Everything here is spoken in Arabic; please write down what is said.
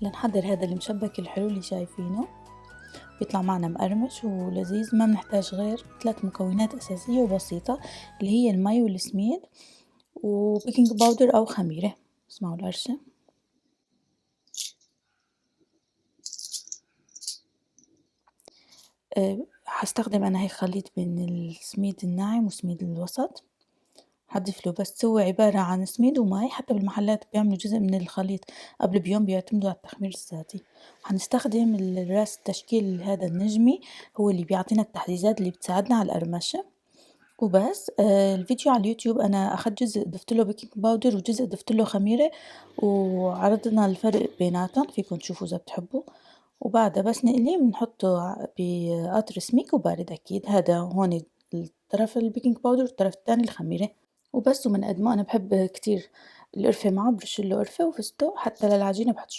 لنحضر هذا المشبك الحلو اللي شايفينه، بيطلع معنا مقرمش ولذيذ. ما بنحتاج غير 3 مكونات أساسية وبسيطة اللي هي المي والسميد وبيكنج باودر أو خميرة. اسمعوا القرشة. هاستخدم أنا هيك خليط بين السميد الناعم وسميد الوسط، هاضيف له بس هو عبارة عن سميد ومي. حتى بالمحلات بيعملوا جزء من الخليط قبل بيوم، بيعتمدوا على التخمير الذاتي. هنستخدم الراس التشكيل هذا النجمي، هو اللي بيعطينا التحديثات اللي بتساعدنا على القرمشة وبس. الفيديو على اليوتيوب أنا أخدت جزء ضفت له بيكنج باودر وجزء ضفت له خميرة، وعرضنا الفرق بيناتهم، فيكم تشوفوا إذا بتحبوا. وبعدها بس نقليه بنحطه بقطر سميك وبارد أكيد. هذا هون الطرف البيكنج باودر والطرف التاني الخميرة وبس. ومنقدمه أنا بحب كتير القرفة معه، برشله قرفة وفستق، حتى للعجينة بحط